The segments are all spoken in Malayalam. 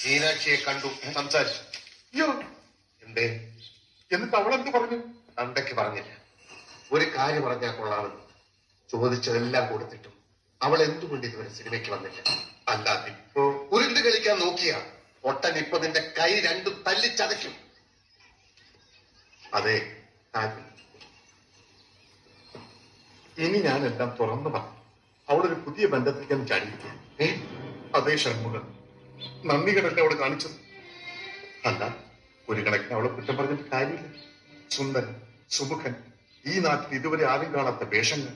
മീനാക്ഷിയെ കണ്ടു, സംസാരിച്ചു. അയ്യോ, എന്തേ? എന്നിട്ട് അവളെന്ത് പറഞ്ഞു? തന്തയ്ക്ക് പറഞ്ഞില്ല. ഒരു കാര്യം പറഞ്ഞാൽ കൊള്ളാമെന്ന് ചോദിച്ചതെല്ലാം കൊടുത്തിട്ടും അവൾ എന്തുകൊണ്ട് ഇതുവരെ സിനിമയ്ക്ക് വന്നില്ല? അല്ലാതെ ഇപ്പോ ഉരുണ്ട് കളിക്കാൻ നോക്കിയ ഒട്ടൻ ഇപ്പൊ നിന്റെ കൈ രണ്ടും തല്ലിച്ചതയ്ക്കും. അതെ, താങ്കൾ ഇനി ഞാൻ എല്ലാം തുറന്നു പറഞ്ഞു. അവളൊരു പുതിയ ബന്ധത്തിലേക്ക് ചാടിയിരിക്കുക. അതേ ഷൺമുഖൻ, നന്ദി കടല്ലേ അവള് കാണിച്ചത്. അല്ല, ഒരു കണക്കിന് അവളെ കുറ്റം പറഞ്ഞിട്ട് കാര്യമില്ല. സുന്ദരൻ, സുമുഖൻ, ഈ നാട്ടിൽ ഇതുവരെ ആരും കാണാത്ത വേഷങ്ങൾ.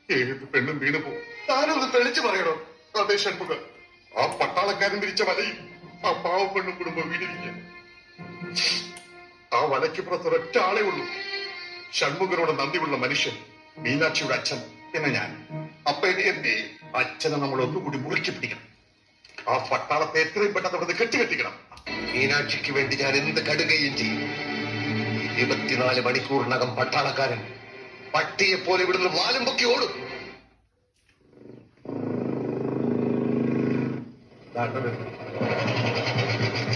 ഏത് പെണ്ണും വീണു പോകും. താനൊന്ന് തെളിച്ചു പറയണോ? അതേ ഷൺമുഖൻ, ആ പട്ടാളക്കാരൻ വിരിച്ച വലയിൽ ആ പാവപ്പെണ്ണും കുടുംബം വീണിരിക്കുക. ആ വലയ്ക്ക് പുറത്ത് ഒരൊറ്റ ആളേ ഉള്ളൂ. ഷൺമുഖനോട് നന്ദിയുള്ള മനുഷ്യൻ, മീനാക്ഷിയുടെ അച്ഛൻ, പിന്നെ ഞാൻ. അപ്പൊ ഇനി എന്ത് ചെയ്യും? അച്ഛനെ നമ്മൾ ഒന്നുകൂടി മുറുക്കി പിടിക്കണം. ആ പട്ടാളത്തെ എത്രയും പെട്ടെന്ന് അവിടെ കെട്ടിക്കെട്ടിക്കണം. മീനാക്ഷിക്ക് വേണ്ടി ഞാൻ എന്ത് കടുകയും ചെയ്യും. 24 മണിക്കൂറിനകം പട്ടാളക്കാരൻ പട്ടിയെ പോലെ ഇവിടുന്ന് വാലും പൊക്കി ഓടും.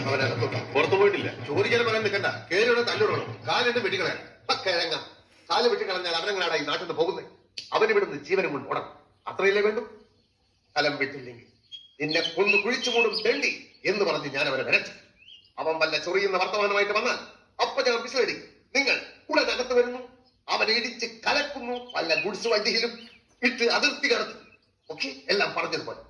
അവനകത്തോട്ട് പുറത്തു പോയിട്ടില്ല. ചോദിക്കാൻ പറയാൻ നിൽക്കണ്ട. കേരള തല്ലുടണം. കാലിന്റെ വെട്ടിക്കളയാൻ കിഴങ്ങ. കാല് വെട്ടിക്കളഞ്ഞാൽ അവനെങ്ങനാണ് ഈ നാട്ടിൽ നിന്ന് പോകുന്നത്? അവനിവിടുന്ന് ജീവനും കൊണ്ട് ഓടണം. അത്രയല്ലേ വേണ്ടു? കലം വിട്ടില്ലെങ്കിൽ നിന്നെ കൊന്നു കുഴിച്ചു മൂടും തെണ്ടി എന്ന് പറഞ്ഞ് ഞാൻ അവനെ വരച്ചു. അവൻ വല്ല ചൊറിയുന്ന വർത്തമാനമായിട്ട് വന്നാൽ അപ്പൊ ഞാൻ വിസിലടി. നിങ്ങൾ കൂടെ അകത്ത് വരുന്നു, അവൻ ഇടിച്ച് കലക്കുന്നു, വല്ല ഗുഡ്സ് വണ്ടിയിലും ഇട്ട് അതിർത്തി കടത്തും. ഓക്കെ, എല്ലാം പറഞ്ഞതുപോലെ.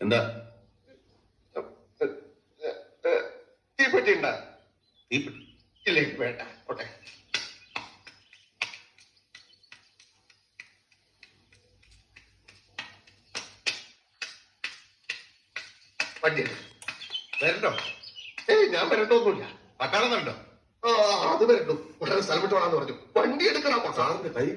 എന്താ തീപ്പെട്ടി ഉണ്ടാ? തീപ്പെട്ടി? ഇല്ലേ, വേണ്ട, ഓട്ടെ. വണ്ടി വരണ്ടോ? ഞാൻ വരണ്ടോന്നുമില്ല. പട്ടാളം വരണ്ടോ? അത് വരണ്ടോ? ഉടനെ സ്ഥലം വിട്ടോളാന്ന് പറഞ്ഞു. വണ്ടി എടുക്കണം. സാറിന്റെ കൈ